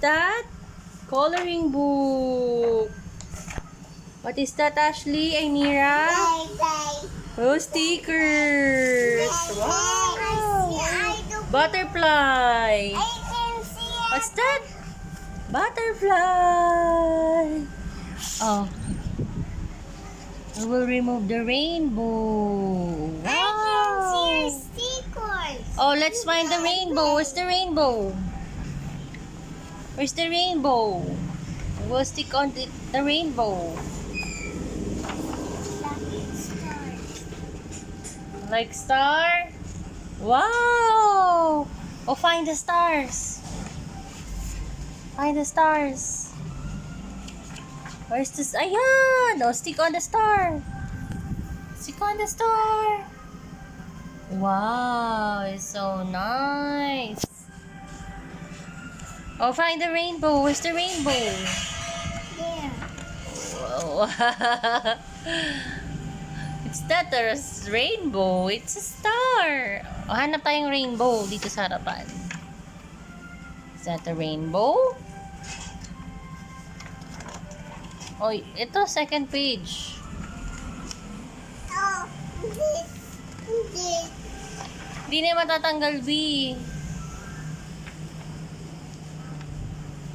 that? Coloring book. What is that, Ashley? Ainira? Oh, stickers. Wow. Butterfly. What's that? Butterfly. Oh. We will remove the rainbow. Wow. Oh, let's find the rainbow. Where's the rainbow? Where's the rainbow? We'll stick on the rainbow. Like star? Wow! Oh, find the stars. Find the stars. Where's this? Ayan! Oh, stick on the star. Stick on the star. Wow, it's so nice. Oh, find the rainbow. Where's the rainbow? There. Wow. It's not a rainbow. It's a star. Oh, hanap tayong rainbow dito sa harapan. Is that a rainbow? Oh, ito, second page. Oh, this. Hindi na matatanggal, B.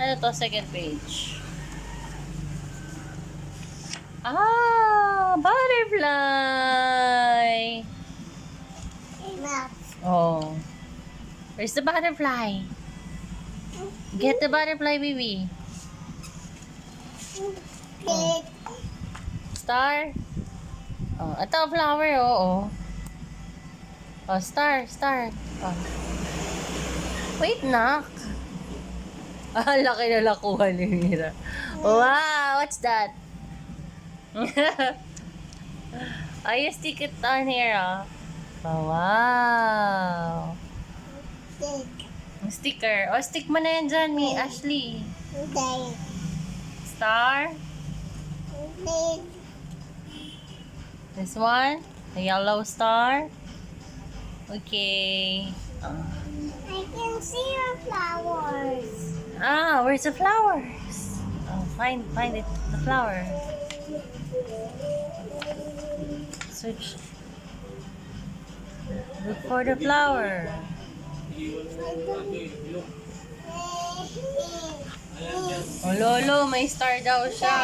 Ano to, second page? Ah, butterfly. Oh. Where's the butterfly? Get the butterfly, baby. Oh. Star. Oh, ito flower, oh. Oh, star. Oh. Wait, nak. Ah, laki na lakuha ni Mira. Wow, what's that? I stick it on here, oh. Oh, wow. Sticker. Oh, stick mo na yan dyan, mi Ashley. Star. This one. The yellow star. Okay. I can see the flowers. Ah, where's the flowers? Oh, find it. The flower. Search. Look for the flower. Oh, Lolo, may star daw siya.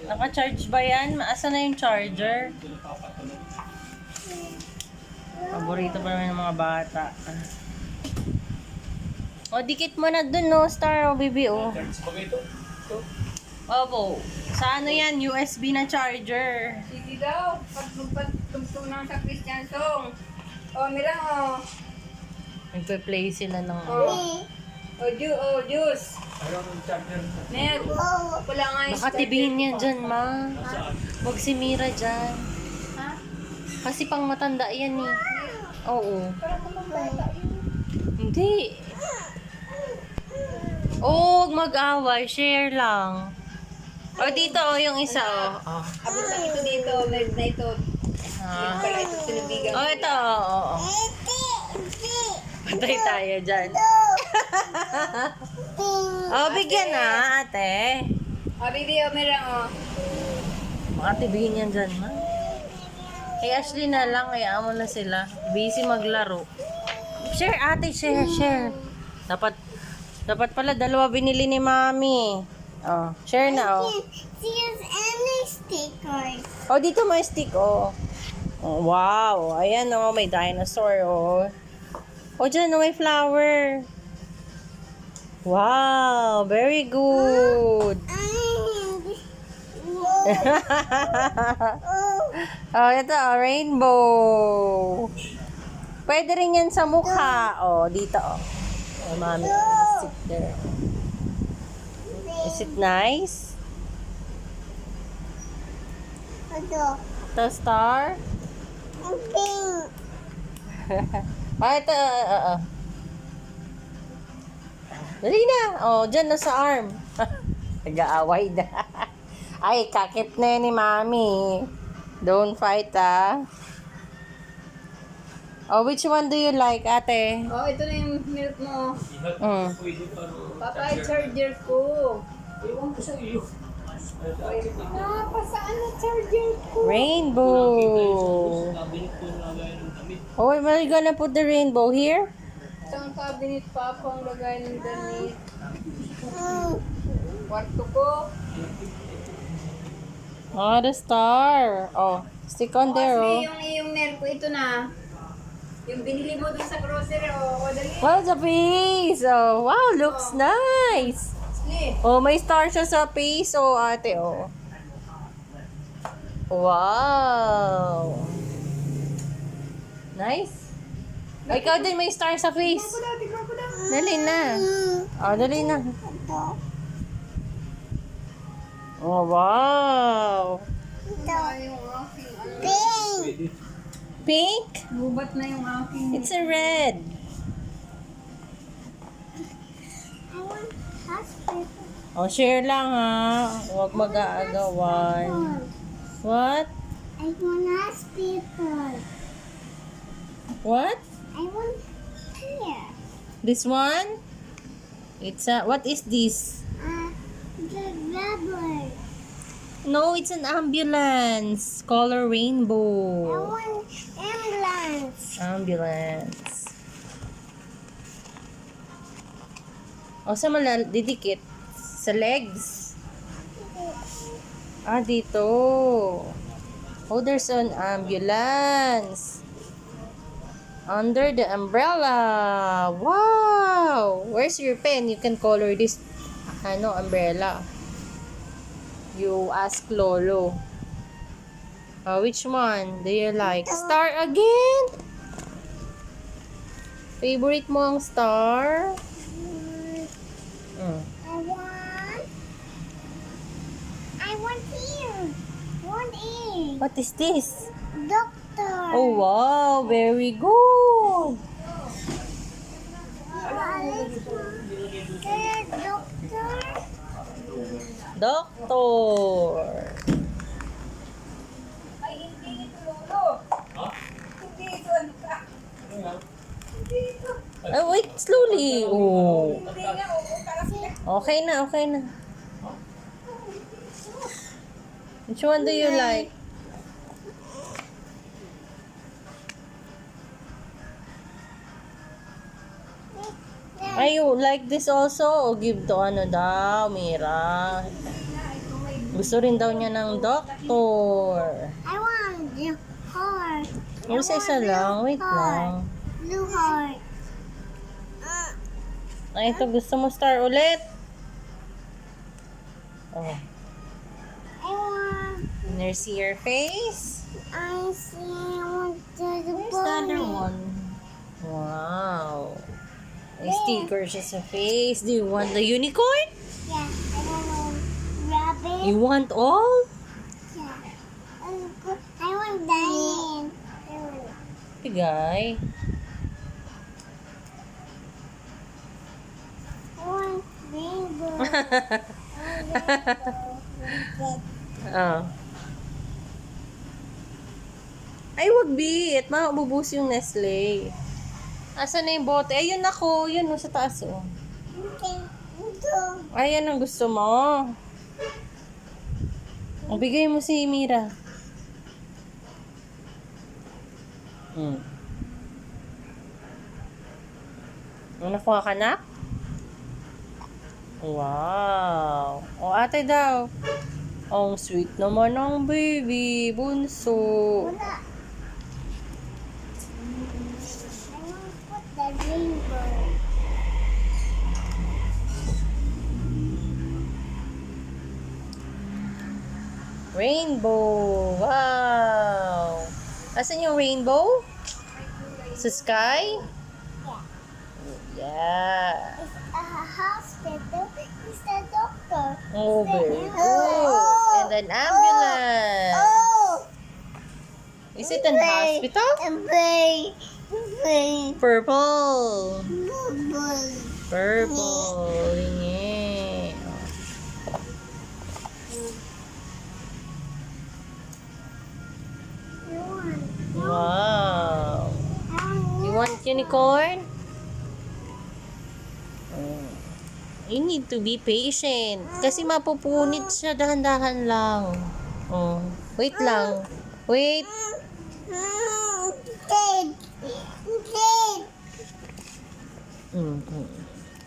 Naka-charge ba yan? Asa na yung charger? Paborito pa naman ng mga bata. O, dikit mo na dun, no? Star, o, baby, o. Opo. Sa ano yan? USB na charger. Sige daw, pagtugtog ng sa Christian song. O, mira o. Nagpe-play sila ng... O, juice. Mer, wala nga yung Baka tibihin yan dyan, ma. Huwag si Mira dyan. Ha? Kasi pang matanda yan, eh. Oo. Parang kumabata yun. Hindi. Oh, huwag mag-away. Share lang. O, dito, o, yung isa, o. Oh. Abot lang ito dito, meron na ito. Meron pala ito sinubigan. Oh, ito, o. Patay tayo dyan. Oh, bigyan na, ate. O, bibi, o, mira o. Baka tibihin yan dyan, ma. Kay Ashley na lang, kaya mo na sila. Busy maglaro. Share, ate, share. Dapat pala dalawa binili ni Mami. Oh, share na, oh. There's any stickers. Oh, dito may stick, oh. Oh, wow. Ayan, oh, may dinosaur, oh. Oh, dyan, oh, may flower. Wow, very good. Oh, ito, oh, rainbow. Pwede rin yan sa mukha. Oh, dito, oh. Oh, Mami, stick there. Is it nice? The star? Pink. Ah, ito, Dali na. Oh, dyan na sa arm. Nag-aaway na. Ay, kakip na yan ni Mami. Don't fight, ah. Oh, which one do you like, ate? Oh, ito na yung milk mo. Mm. Papa, i-charger ko. Ewan ko sa iyo. Saan na charger ko? Rainbow. Oh, where are you gonna put the rainbow? Here? Isang cabinet, Papa, ang lagay ng damit. Kwarto ko. Oh, the star. Oh, stick on there, Kasi oh. yung nail ko, ito na. Yung binili mo dun sa grocery, o dali. Wow, the face. Oh, wow, looks nice. Sli. Oh, may star siya sa face, oh, ate, oh. Wow. Nice. Oh, ikaw din may star sa face. Tignan ko daw. Dali na. Oh, dali na. Oh, wow. Yung aking, ano, Pink. Pink? gubat na yung aking. It's a red. I want hospital. Oh, share lang ha. Huwag mag-aagawan. What? I want hospital. What? I want here. This one? It's a, what is this? The rubber. No, it's an ambulance. Color I rainbow. want ambulance. Ambulance. O, sa didikit? Sa legs? Ah, dito. Oh, there's an ambulance. Under the umbrella. Wow! Where's your pen? You can color this umbrella. You ask Lolo. Which one do you like? Star again? Favorite mo ang star? Mm. I want here. One here. What is this? Doctor. Oh, wow. Very good. Doctor. Doctor. Ay, hindi ito, Lolo. Hindi ito, ano ka? Hindi ito. Wait, slowly. Oh. Hindi nga, oo, Okay na, okay na. Which one do you like? Ay, you like this also? O give to ano daw, Mira? Gusto rin daw niya ng doctor. I want the heart. Isa lang. Wait lang. Blue heart. Ay, ito. Gusto mo star ulit? Oh. I want. Can you see your face? I see. I want the Where's the other bunny. one? Wow. May sticker siya sa face. Do you want the unicorn? Yeah. I want rabbit. You want all? Yeah. I want diamond. Bigay. I want rainbow. Oh. Ay, wag bit. Maububus yung Nestle. Asan na yung bote? Ayun ako. Yun, sa taas, oh. Okay. Ito. Ayan ang gusto mo. O, bigay mo si Mira. Ano nakuha ka na? Wow. O, ate daw. Ang sweet naman ng baby. Bunso. Wala. I want to put the rainbow. Rainbow. Wow. Asan yung rainbow? Sa sky? Yeah. It's a hospital. It's the doctor. Oh, very good. And an ambulance. Oh! Is it an hospital? Bay. Bay. Purple. Bubble. Purple. Hingi. I want. Wow. I want want unicorn? Oh. You need to be patient. Kasi mapupunit siya, dahan-dahan lang. Oh, wait lang. Wait. Dead. Dead.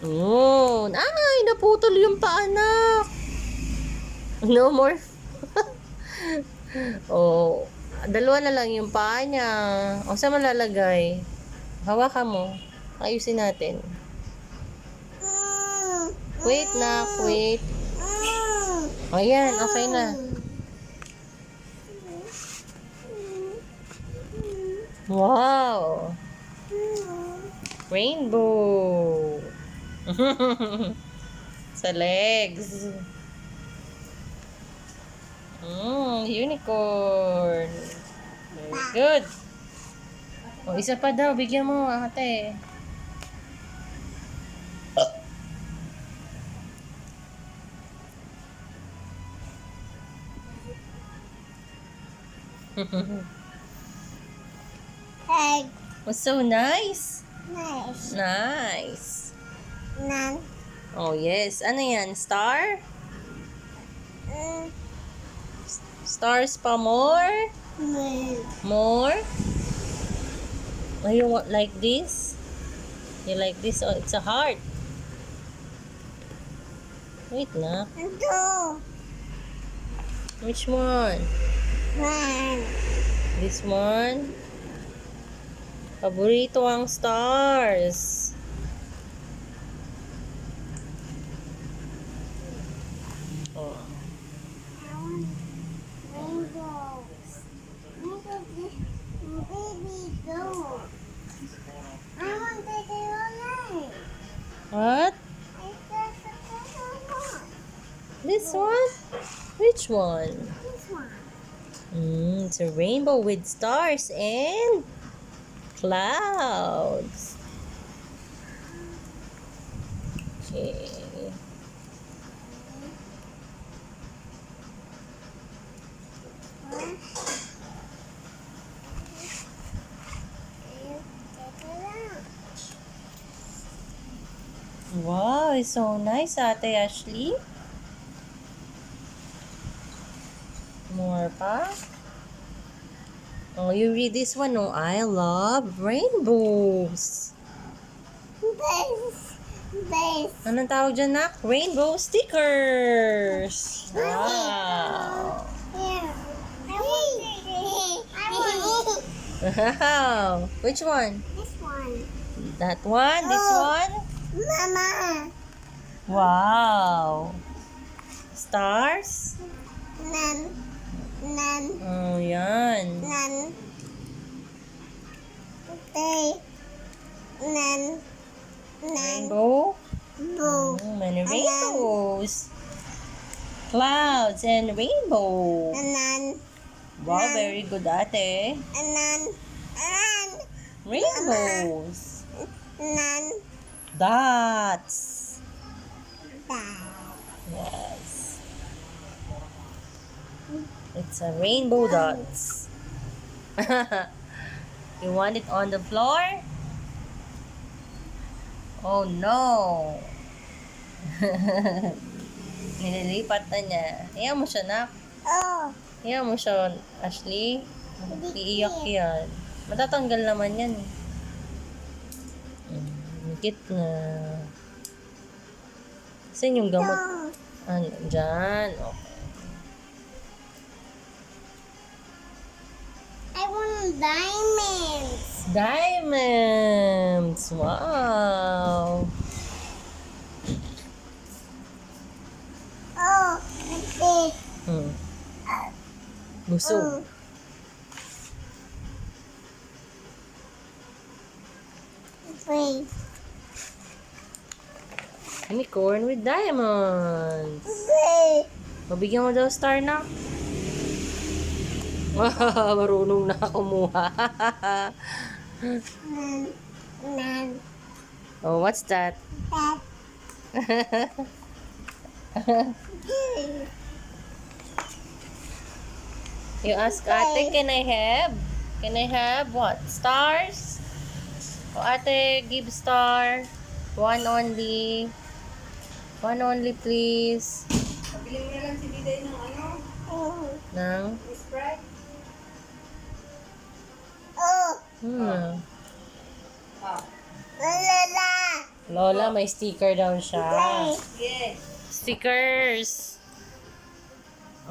Yun. Ay, naputol yung paanak. No more. Oh, dalawa na lang yung paa niya. O, saan malalagay? Hawakan mo. Ayusin natin. Wait na, wait. Ayan, okay na. Wow! Rainbow! Sa legs. Unicorn. Very good. O, isa pa daw. Bigyan mo, ate. Egg. Was so nice. Nice. Nice. Nan. Oh, yes. Ano yan? Star? Stars pa more? More? Oh, you want like this? You like this? Oh, it's a heart. Wait na. Two. Which one? One. This one? Paborito ang stars. Oh. I want rainbows. Baby go. I want the light. What? This one? Which one? This one. It's a rainbow with stars and clouds. Okay. Wow, it's so nice, Ate Ashley. More pa? Oh, you read this one. Oh, I love rainbows. Base. Anong tawag dyan, nak? Rainbow stickers. Wow. Here. I want Wow. Which one? this one. That one? This one? Mama. Wow. Stars? Nan. Nan. Oh, yan. Nan. Day. Nan. Nan. Rainbow? Boo. Many rainbows. Clouds and rainbow. Nan. Wow, very good, ate. Nan. Nan. Rainbows. Nan. Dots. Dad. Yes. It's a rainbow dots. You want it on the floor? Oh no. Nililipat na niya. Iyan mo siya, nak. Oh. Iyan mo siya, Ashley. Iiyak yan. Matatanggal naman yan. Higit na. Saan yung gamot? Don't. Ano, dyan. Okay. I want diamonds. Diamonds! Wow! Oh, this. Busog. Wait. Unicorn with diamonds. Wait. Mabigyan mo daw star na. Wow, marunong na kumuha. Nan. Nan. Oh, what's that? That. You ask ate, can I have? Can I have what? Stars? O ate, give star. One only. One only, please. Pabili mo na lang si Diday ng ano? Nang? Sprite? Hmm. Ah. Lola, may sticker daw siya. Yes. Stickers.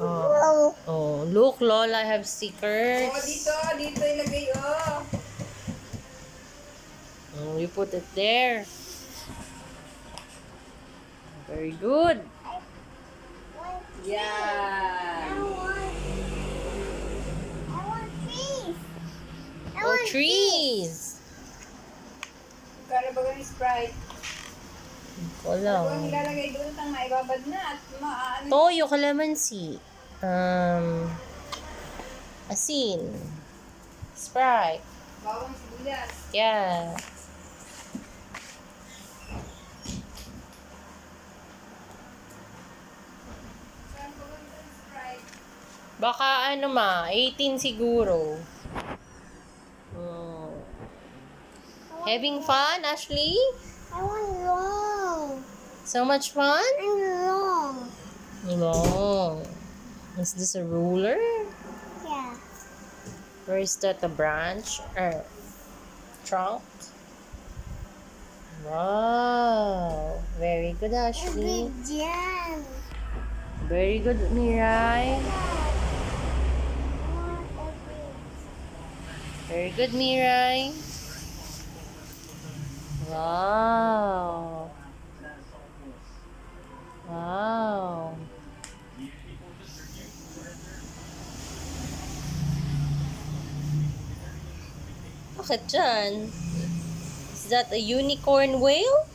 Oh. Oh, look, Lola, I have stickers. Oh, dito ilagay, oh. Oh, you put it there. Very good. Yan. Oh, trees. Kala ba ng Sprite? Wala. Huwag ilalagay doon at maibabad na at maano. Toyo, calamansi. Asin. Sprite. Bawang sibuyas. Yeah. Saan ba ng Sprite? Baka 18 siguro. Oh. Having fun, Ashley? I want long. So much fun? I'm long. Long. Is this a ruler? Yeah. Or is that a branch? Or trunk? Wow. Very good, A Ashley. big jam. Very good, Mirai. Very good, Mirai. Wow. Wow. Bakit dyan? Is that a unicorn whale?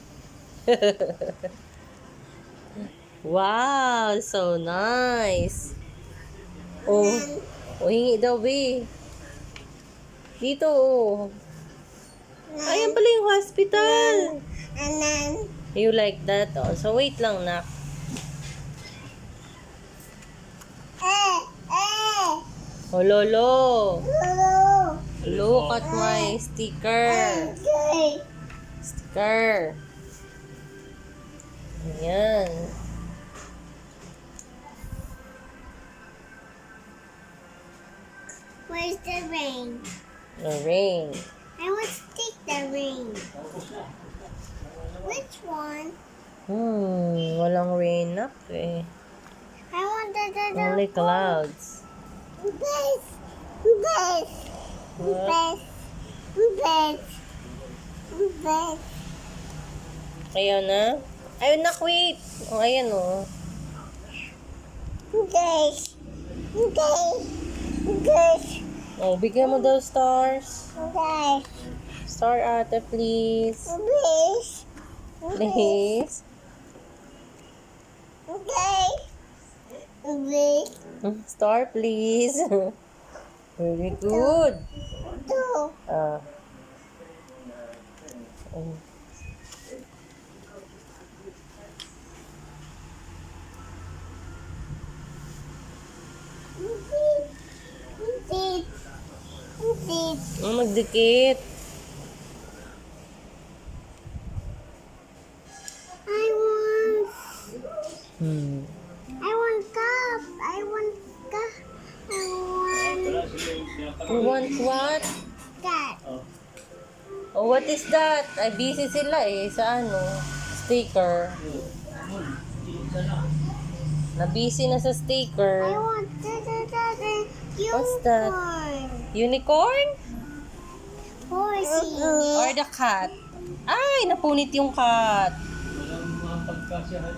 Wow, so nice. Oh, hingi daw, be. Dito, oh. Ayan pala yung hospital. And then, You like that? Oh, so wait lang, nak. Oh, lolo. Look at my sticker. Okay. Sticker. Ayan. Where's the ring? The ring. I want to take the ring. Which one? Walang rain up eh. I want the Only clouds. This. This. What? This. This. Ayaw na? Ayun na, wait. Oh, ayan oh. This. This. This. Oh, bigyan mo daw stars. This. Star ate, please. This. Please. Okay. This. Star, please. Very good. Two. Ah. This. This. Magdikit. I want. Hmm. I want cup. I want cup. I want You want what? that. Oh, what is that? Ay, busy sila eh sa sticker. Na-busy na sa I sticker. want the What's that? unicorn. Unicorn? Horsey. Or the cat? Ay, napunit yung cat. Walang mga pagkasyahan